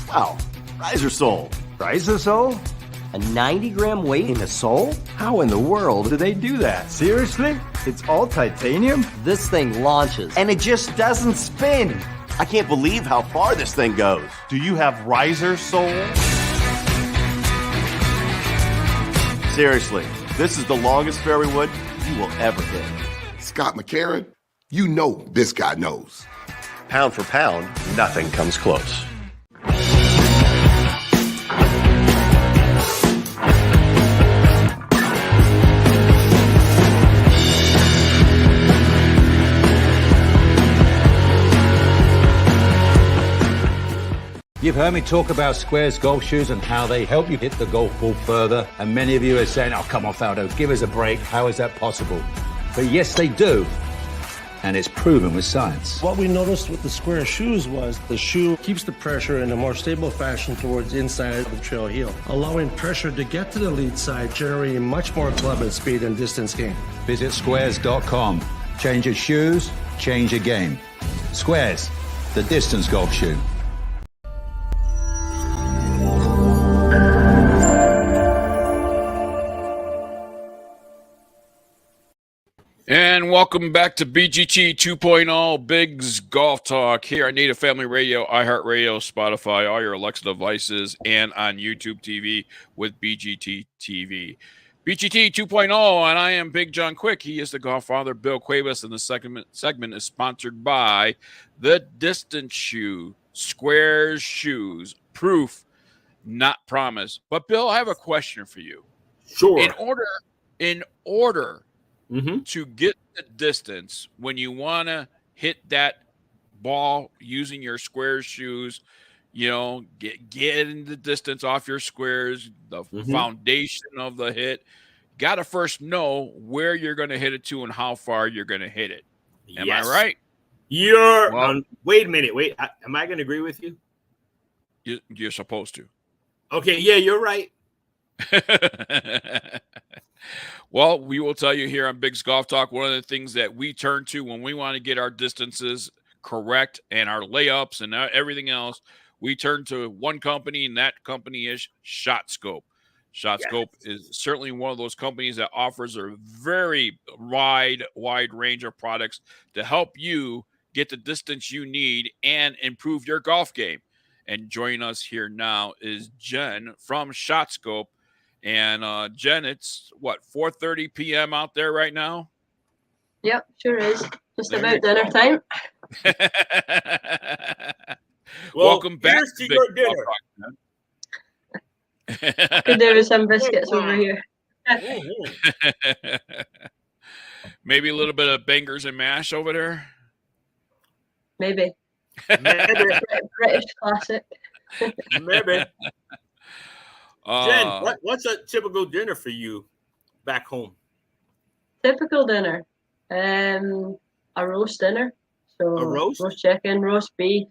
Wow, riser sole. Riser sole? A 90-gram weight in a sole? How in the world do they do that? Seriously? It's all titanium? This thing launches. And it just doesn't spin. I can't believe how far this thing goes. Do you have riser sole? Seriously, this is the longest fairy wood you will ever hit. Scott McCarron, you know this guy knows. Pound for pound, nothing comes close. You've heard me talk about Squares golf shoes and how they help you hit the golf ball further. And many of you are saying, oh, come on, Faldo, give us a break. How is that possible? But yes, they do. And it's proven with science. What we noticed with the Square shoes was the shoe keeps the pressure in a more stable fashion towards inside of the trail heel, allowing pressure to get to the lead side, generating much more club and speed and distance gain. Visit squares.com. Change your shoes, change your game. Squares, the distance golf shoe. And welcome back to BGT 2.0 Big's Golf Talk here on Native Family Radio, iHeartRadio, Spotify, all your Alexa devices, and on YouTube TV with BGT TV. BGT 2.0, and I am Big John Quick. He is the golf father, Bill Cuevas, and the segment is sponsored by the Distance Shoe, Squares Shoes, proof, not promise. But Bill, I have a question for you. Sure. In order to get the distance when you want to hit that ball using your Squares shoes, you know, get the distance off your Squares, the foundation of the hit. Got to first know where you're going to hit it to and how far you're going to hit it. Am I right? Wait a minute. Am I going to agree with you? You're supposed to. Okay. Yeah, you're right. Well, we will tell you here on Big's Golf Talk, one of the things that we turn to when we want to get our distances correct and our layups and everything else, we turn to one company, and that company is ShotScope. ShotScope is certainly one of those companies that offers a very wide range of products to help you get the distance you need and improve your golf game. And joining us here now is Jen from ShotScope. And Jen, it's what, 4:30 p.m. out there right now? Yep, sure is. Just about dinner time. Welcome back to your dinner. Could do with some biscuits over here. Maybe a little bit of bangers and mash over there. Maybe. British classic. Maybe. Jen, what's a typical dinner for you back home? Typical dinner. A roast dinner. So a roast? Roast chicken, roast beef,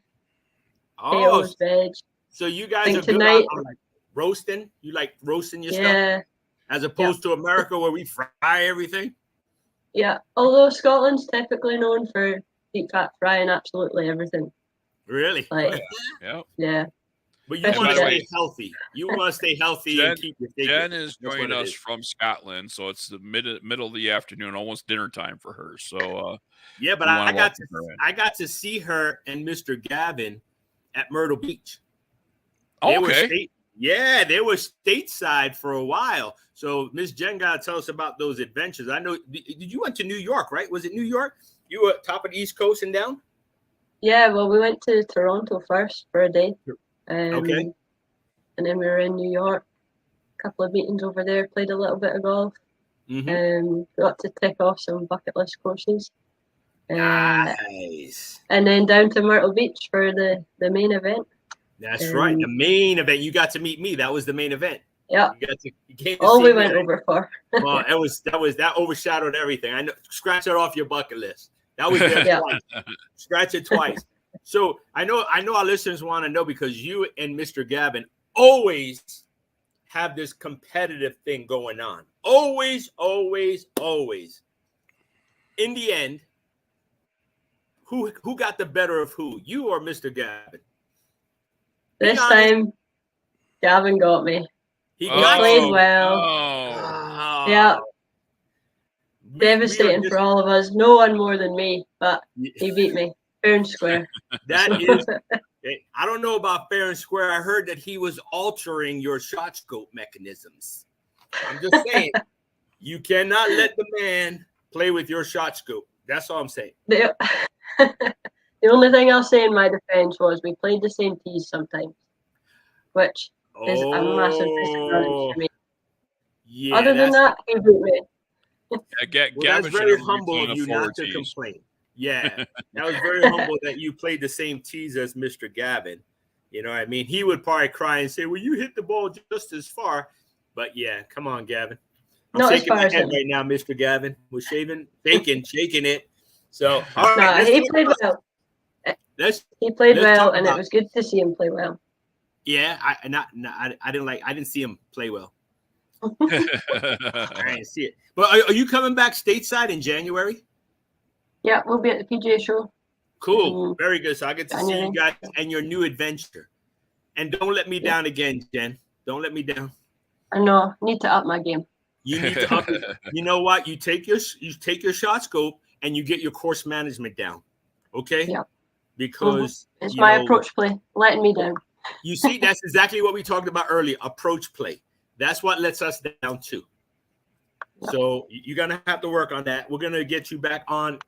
potatoes, veg. So you guys are tonight, good on like roasting? You like roasting your stuff? As opposed to America where we fry everything? Yeah. Although Scotland's typically known for deep fat frying absolutely everything. Really? Like, yeah. But you want to stay healthy. You want to stay healthy and keep your steak. Jen is joining us from Scotland, so it's the middle of the afternoon, almost dinner time for her. So yeah, but I got to see her and Mr. Gavin at Myrtle Beach. They were stateside for a while. So Miss Jen got to tell us about those adventures. I know. Did you went to New York, right? Was it New York? You were top of the East Coast and down? Yeah, well, we went to Toronto first for a day. Okay. And then we were in New York, a couple of meetings over there, played a little bit of golf, got to tick off some bucket list courses. Nice. And then down to Myrtle Beach for the main event. That's right, the main event. You got to meet me. That was the main event. Yeah. You came to all see we me. went over for. Well, that overshadowed everything. I know. Scratch it off your bucket list. That was there twice. Scratch it twice. So I know our listeners want to know, because you and Mr. Gavin always have this competitive thing going on. Always, always, always. In the end, who got the better of who? You or Mr. Gavin? This time, Gavin got me. He played well. Oh. Yeah. Devastating for all of us. No one more than me, but he beat me fair and square. That is. I don't know about fair and square. I heard that he was altering your shot scope mechanisms. I'm just saying, you cannot let the man play with your shot scope. That's all I'm saying. The only thing I'll say in my defense was we played the same tees sometimes, which is a massive disadvantage to me. Yeah, other than that, he beat me. That's very humble of you not to complain. Yeah, that was very humble that you played the same tees as Mr. Gavin. You know what I mean? He would probably cry and say, well, you hit the ball just as far. But yeah, come on, Gavin. I'm shaking my head right now, Mr. Gavin. We're shaking it. So, all right. He played well. He played well, and it was good to see him play well. Yeah, I didn't see him play well. I didn't see it. But are you coming back stateside in January? Yeah, we'll be at the PGA show. Cool. Very good. So I get to see you guys and your new adventure. And don't let me down again, Jen. Don't let me down. I know. Need to up my game. You need to up it. You know what? You take your shot scope and you get your course management down. Okay? Yeah. Because it's my approach play, letting me down. You see, that's exactly what we talked about earlier. Approach play. That's what lets us down too. Yep. So you're gonna have to work on that. We're gonna get you back on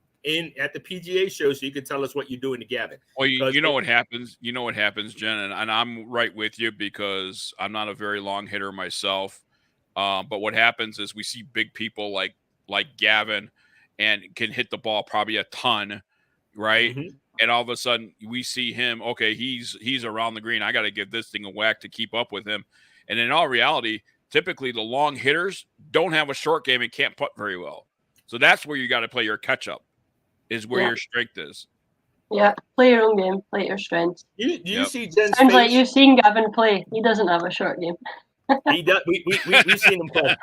at the PGA show so you can tell us what you're doing to Gavin. Well, you know what happens. You know what happens, Jen, and I'm right with you because I'm not a very long hitter myself. But what happens is we see big people like Gavin and can hit the ball probably a ton, right? Mm-hmm. And all of a sudden we see him. Okay, he's around the green. I got to give this thing a whack to keep up with him. And in all reality, typically the long hitters don't have a short game and can't putt very well. So that's where you got to play your catch up. Is where your strength is. Yeah, play your own game, play your strengths. You see Jen's Sounds like you've seen Gavin play. He doesn't have a short game. He does. We've seen him play.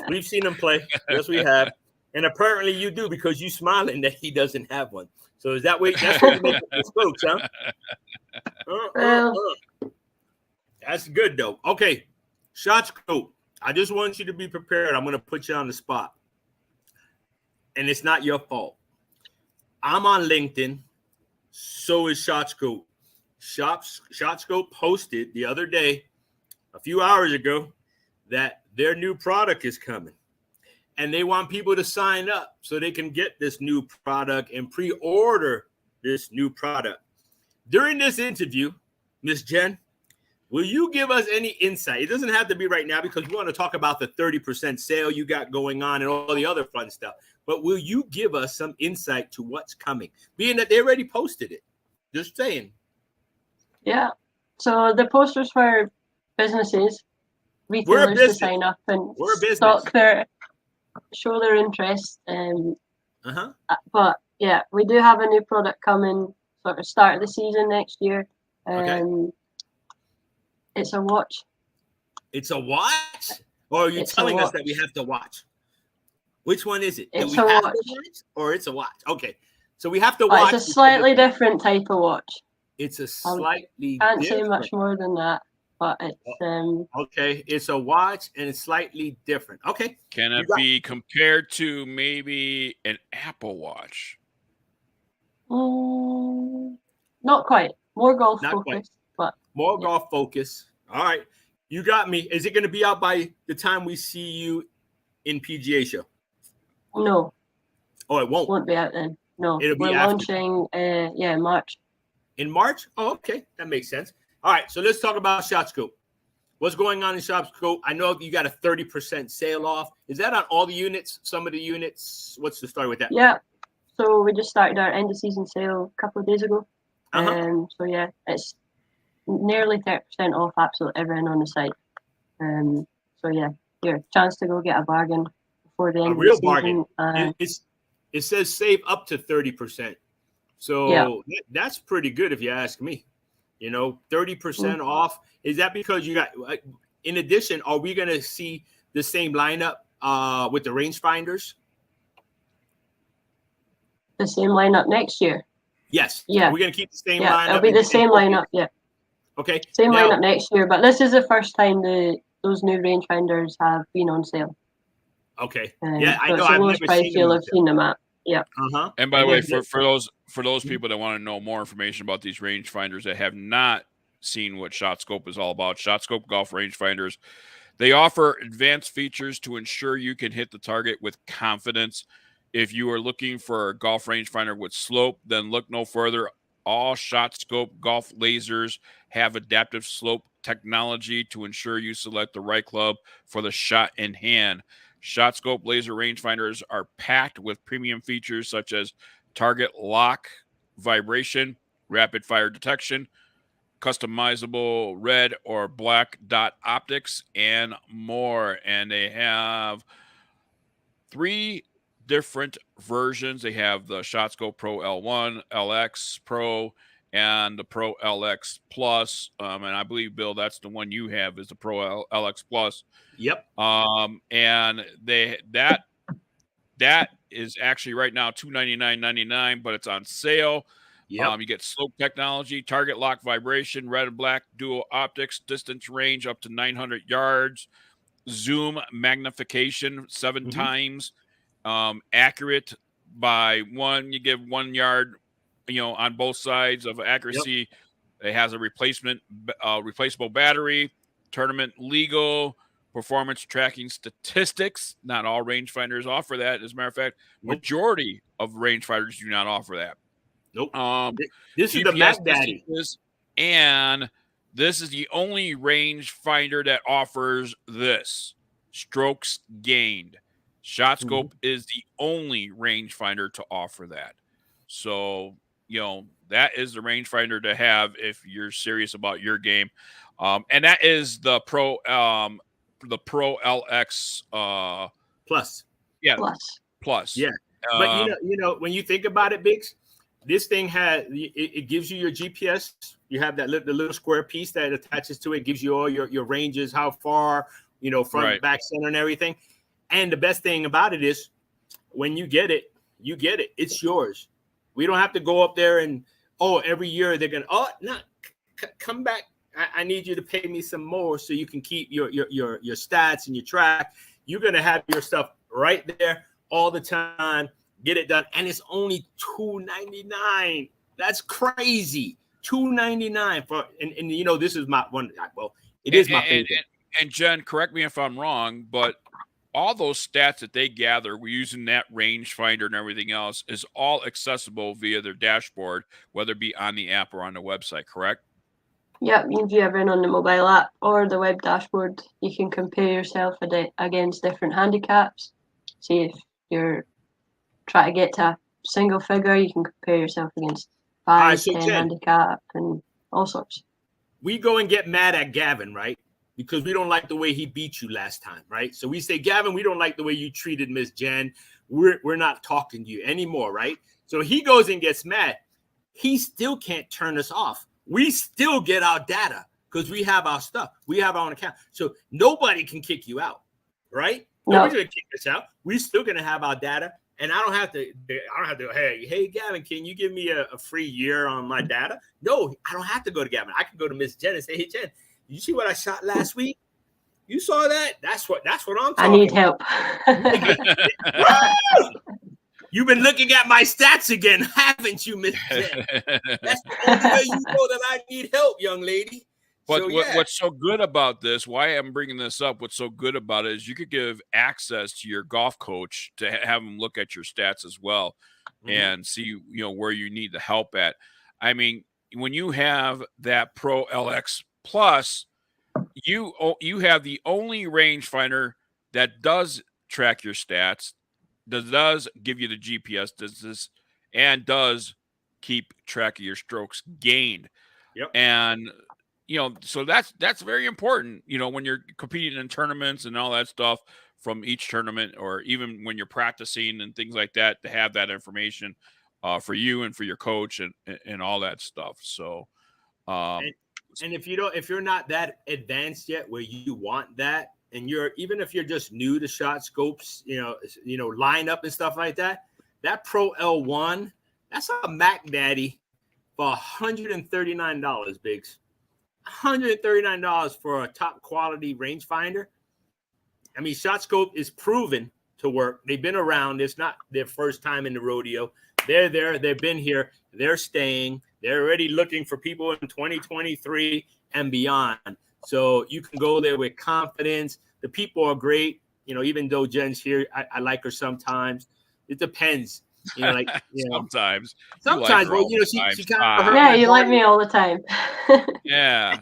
We've seen him play. Yes, we have. And apparently you do because you smiling that he doesn't have one. So is that way? That's what you make the spokes, huh? That's good though. Okay, shot scope. I just want you to be prepared. I'm going to put you on the spot. And it's not your fault. I'm on LinkedIn. So is ShotScope. ShotScope posted the other day, a few hours ago, that their new product is coming. And they want people to sign up so they can get this new product and pre-order this new product. During this interview, Miss Jen, will you give us any insight? It doesn't have to be right now because we want to talk about the 30% sale you got going on and all the other fun stuff. But will you give us some insight to what's coming, being that they already posted it? Just saying. Yeah. So the posters for businesses, retailers to sign up and show their interest. But yeah, we do have a new product coming sort of start of the season next year. It's a watch. It's a watch? Or are you telling us that we have to watch? Which one is it? It's a watch. Or it's a watch? Okay. So we have to watch. It's a slightly different type of watch. It's a slightly can't say much more than that, but it's okay. It's a watch and it's slightly different. Okay. Can it be compared to maybe an Apple Watch? Not quite. More golf focused, but more golf focus. All right. You got me. Is it going to be out by the time we see you in PGA show? No. Oh, it won't. Won't be out then. No. It'll be launching March. In March? Oh, okay. That makes sense. All right. So let's talk about ShotScope. What's going on in ShotScope? I know you got a 30% sale off. Is that on all the units? Some of the units? What's the story with that? Yeah. So we just started our end of season sale a couple of days ago. So yeah, it's nearly 30% off absolutely everything on the site. So yeah, your chance to go get a bargain before the end of the season. Bargain. It says save up to 30%. So that's pretty good if you ask me. 30% off. Is that because you got? In addition, are we going to see the same lineup with the rangefinders? The same lineup next year. Yes. Yeah. We're gonna keep the same Yeah, lineup. it'll be the same lineup. Yeah. Okay. Same Now, lineup next year, but this is the first time those new rangefinders have been on sale. okay. Yeah, I so know. it's the I've lowest never price seen them. you'll have seen them at. Yeah. And by the way, for those people that want to know more information about these rangefinders that have not seen what ShotScope is all about, ShotScope golf rangefinders, they offer advanced features to ensure you can hit the target with confidence. If you are looking for a golf rangefinder with slope, then look no further. All ShotScope golf lasers have adaptive slope technology to ensure you select the right club for the shot in hand. ShotScope laser rangefinders are packed with premium features such as target lock, vibration, rapid fire detection, customizable red or black dot optics, and more. And they have 3 different versions. They have the ShotScope Pro L1, LX Pro, and the Pro LX Plus. And I believe, Bill, that's the one you have is the Pro LX Plus. Yep. And that is actually right now $299.99, but it's on sale. Yep. You get slope technology, target lock vibration, red and black dual optics, distance range up to 900 yards, zoom magnification 7 times, accurate by 1. You give 1 yard, on both sides of accuracy. Yep. It has a replaceable battery, tournament legal, performance tracking statistics. Not all rangefinders offer that. As a matter of fact, majority of rangefinders do not offer that. Nope. This is the Mac Daddy. And this is the only rangefinder that offers this. Strokes gained. ShotScope is the only rangefinder to offer that. So, that is the rangefinder to have if you're serious about your game. And that is the Pro LX Plus. Yeah. Plus. Yeah. But when you think about it, Biggs, this thing it gives you your GPS. You have the little square piece that attaches to it. It gives you all your ranges, how far, front, back, center, and everything. And the best thing about it is when you get it, It's yours. We don't have to go up there and, every year they're going to, come back. I need you to pay me some more so you can keep your stats and your track. You're going to have your stuff right there all the time. Get it done. And it's only $299. That's crazy. $299 for, and this is my one. Well, it is my favorite. And Jen, correct me if I'm wrong, but all those stats that they gather, we're using that rangefinder and everything else, is all accessible via their dashboard, whether it be on the app or on the website, correct? Yep, you can view everything on the mobile app or the web dashboard. You can compare yourself against different handicaps. See if you're trying to get to a single figure, you can compare yourself against 5, 10 handicap and all sorts. We go and get mad at Gavin, right? Because we don't like the way he beat you last time, right? So we say, Gavin, we don't like the way you treated Miss Jen. We're not talking to you anymore, right? So he goes and gets mad. He still can't turn us off. We still get our data because we have our stuff. We have our own account. So nobody can kick you out, right? Nobody's going to kick us out. We're still going to have our data. And I don't have to, hey, Gavin, can you give me a free year on my data? No, I don't have to go to Gavin. I can go to Miss Jen and say, hey, Jen, you see what I shot last week? You saw that? That's what I'm talking I need help. You've been looking at my stats again, haven't you, Miss Jen? That's the only way you know that I need help, young lady. But what's so good about this, why I'm bringing this up, what's so good about it is you could give access to your golf coach to have him look at your stats as well and see, where you need the help at. I mean, when you have that Pro LX Plus, you have the only rangefinder that does track your stats, that does give you the GPS distance, and does keep track of your strokes gained. Yep. And so that's very important, when you're competing in tournaments and all that stuff from each tournament, or even when you're practicing and things like that, to have that information for you and for your coach and all that stuff. So, and if you're not that advanced yet where you want that, and even if you're just new to shot scopes, lineup and stuff like that, that Pro L1, that's a Mac Daddy for $139, Biggs. $139 for a top quality rangefinder. I mean, ShotScope is proven to work. They've been around. It's not their first time in the rodeo. They're there. They've been here. They're staying. They're already looking for people in 2023 and beyond. So you can go there with confidence. The people are great. You know, even though Jen's here, I like her sometimes. It depends. You know, like sometimes. Sometimes, well, she kind of hurt. Yeah, you like me all the time. Yeah,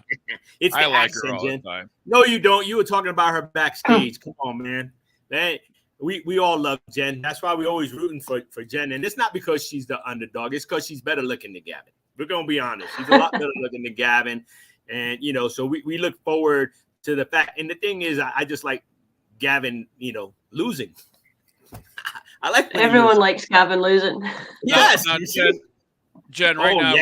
it's I the like accent, her all Jen. the time. No, you don't. You were talking about her backstage. Come on, man. We all love Jen. That's why we always rooting for Jen. And it's not because she's the underdog. It's because she's better looking than Gavin. We're gonna be honest. She's a lot better looking than Gavin. And so we look forward to the fact. And the thing is, I just like Gavin, losing. I like everyone likes Gavin losing. Yes, Jen. Right now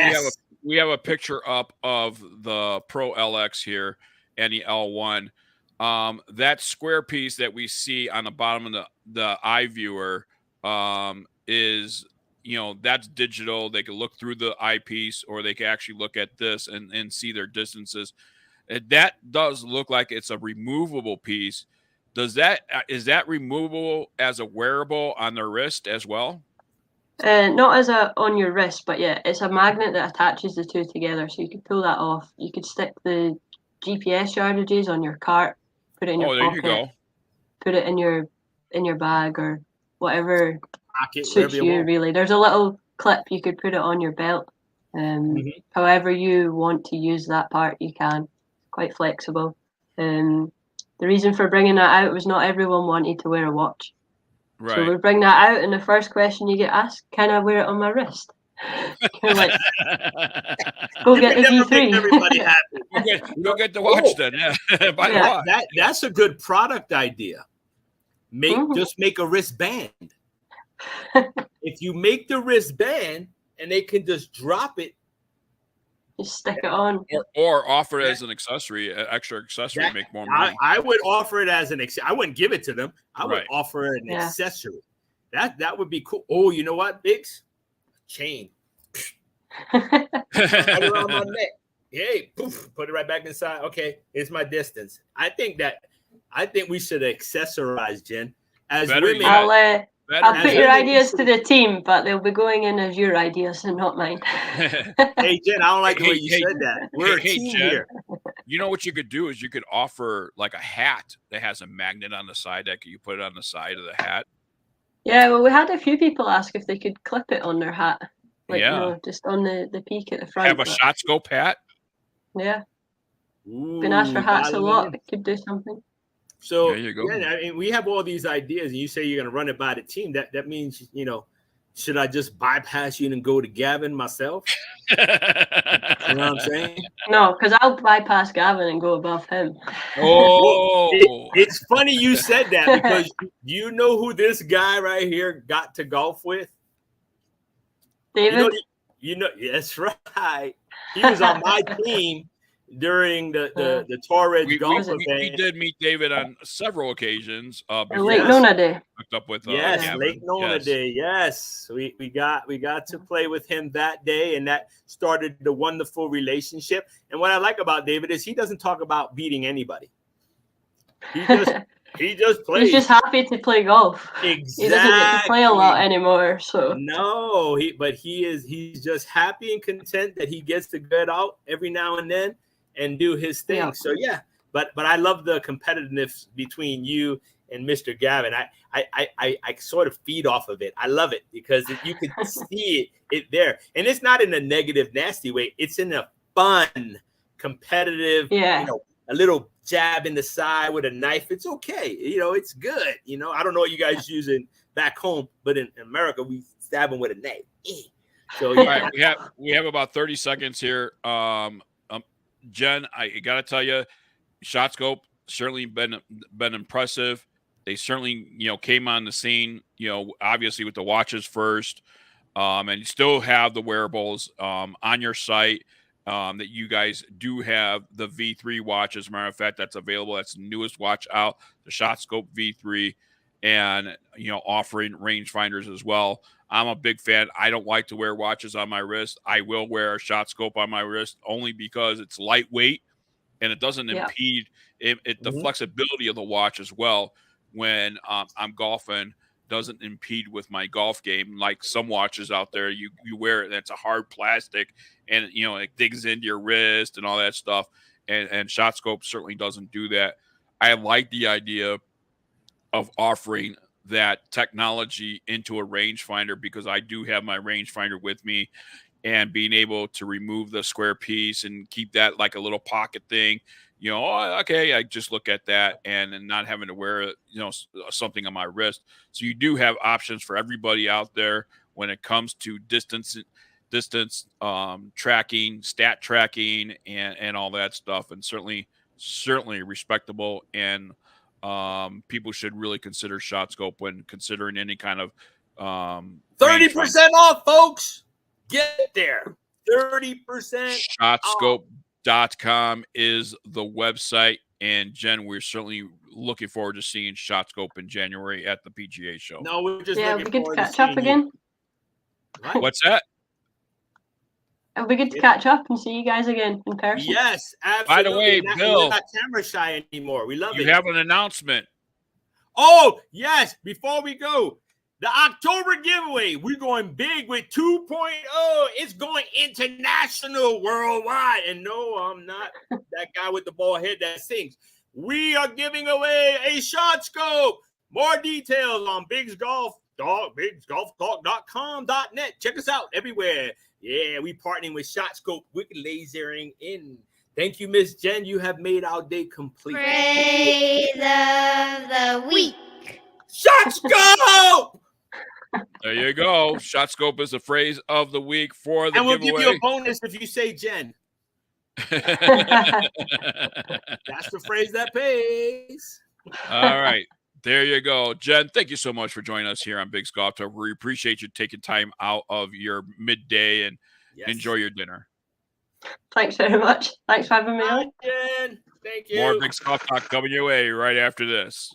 we have a picture up of the Pro LX here and the L1. That square piece that we see on the bottom of the iViewer is, that's digital. They can look through the eyepiece, or they can actually look at this and see their distances. That does look like it's a removable piece. Is that removable as a wearable on their wrist as well? Not as on your wrist, but yeah, it's a magnet that attaches the two together, so you could pull that off. You could stick the GPS yardages on your cart, put it in your pocket. There you go. Put it in your bag or whatever pocket, suits you. Really, there's a little clip you could put it on your belt. However you want to use that part, you can. Quite flexible. The reason for bringing that out was not everyone wanted to wear a watch. Right. So we bring that out, and the first question you get asked, can I wear it on my wrist? You're like, go get the V3. Everybody happy. You'll get the watch then. Yeah. That's a good product idea. Just make a wristband. If you make the wristband and they can just drop it, just stick it on, or offer it as an accessory, an extra accessory, make more money. I would offer it as an accessory. I wouldn't give it to them. I would offer an accessory. That would be cool. Oh, you know what, Biggs? Chain. Right around my neck. Hey, poof, put it right back inside. Okay, it's my distance. I think we should accessorize, Jen. As women, I'll put your ideas to the team, but they'll be going in as your ideas and not mine. Hey, Jen, I don't like the way you said that. We're a team Jen, here. You know what you could do is you could offer like a hat that has a magnet on the side that you put it on the side of the hat. Yeah, well, we had a few people ask if they could clip it on their hat. Like, just on the peak at the front. Have a ShotScope hat? Yeah. Been asked for hats a lot. It could do something. So there you go. Yeah, I mean, we have all these ideas, and you say you're going to run it by the team. That means, should I just bypass you and go to Gavin myself? You know what I'm saying? No, because I'll bypass Gavin and go above him. Oh, it's funny you said that, because you know who this guy right here got to golf with? David. That's right. He was on my team during the Torres golf event. We did meet David on several occasions. Lake Nona Day. Hooked up with Lake Nona Day. Yes, we got to play with him that day, and that started the wonderful relationship. And what I like about David is he doesn't talk about beating anybody. He just plays. He's just happy to play golf. Exactly. He doesn't get to play a lot anymore. So no, he's just happy and content that he gets to get out every now and then and do his thing. Yeah. So yeah, but I love the competitiveness between you and Mr. Gavin. I sort of feed off of it. I love it because you can see it there, and it's not in a negative, nasty way. It's in a fun, competitive. Yeah. A little jab in the side with a knife. It's okay. It's good. I don't know what you guys using back home, but in America we stab them with a knife. So yeah. All right, we have about 30 seconds here. Jen, I gotta tell you, ShotScope certainly been impressive. They certainly came on the scene. Obviously with the watches first, and you still have the wearables on your site. That you guys do have the V3 watch. As a matter of fact, that's available. That's the newest watch out, the ShotScope V3. and offering rangefinders as well. I'm a big fan. I don't like to wear watches on my wrist. I will wear a shot scope on my wrist only because it's lightweight and it doesn't impede the flexibility of the watch as well. When I'm golfing, doesn't impede with my golf game. Like some watches out there, you wear it, and it's a hard plastic, and it digs into your wrist and all that stuff. And shot scope certainly doesn't do that. I like the idea of offering that technology into a rangefinder because I do have my rangefinder with me, and being able to remove the square piece and keep that like a little pocket thing. Okay, I just look at that and not having to wear something on my wrist. So you do have options for everybody out there when it comes to distance tracking, stat tracking, and all that stuff, and certainly respectable. And people should really consider shot scope when considering any kind of 30% off, folks. Get there. 30% Shotscope.com is the website. And Jen, we're certainly looking forward to seeing Shot Scope in January at the PGA show. No, we're just it'll looking be good to forward catch to up seeing again. What? What's that? It'll be good to catch up and see you guys again in person. Yes, absolutely. By the way, Bill, we're not camera shy anymore. We love it. You have an announcement. Oh, yes. Before we go, the October giveaway, we're going big with 2.0. It's going international, worldwide. And no, I'm not that guy with the bald head that sings. We are giving away a shot scope. More details on bigsgolftalk.com.net. Check us out everywhere. Yeah, we partnering with Shot Scope with lasering in. Thank you, Miss Jen. You have made our day complete. Phrase of the week. Shot Scope! There you go. Shot Scope is the phrase of the week for the and we'll giveaway. give you a bonus if you say Jen. That's the phrase that pays. All right. There you go. Jen, thank you so much for joining us here on Big's Golf Talk. We appreciate you taking time out of your midday and enjoy your dinner. Thanks very much. Thanks for having me on. Jen. Thank you. More Big's Golf Talk coming your way right after this.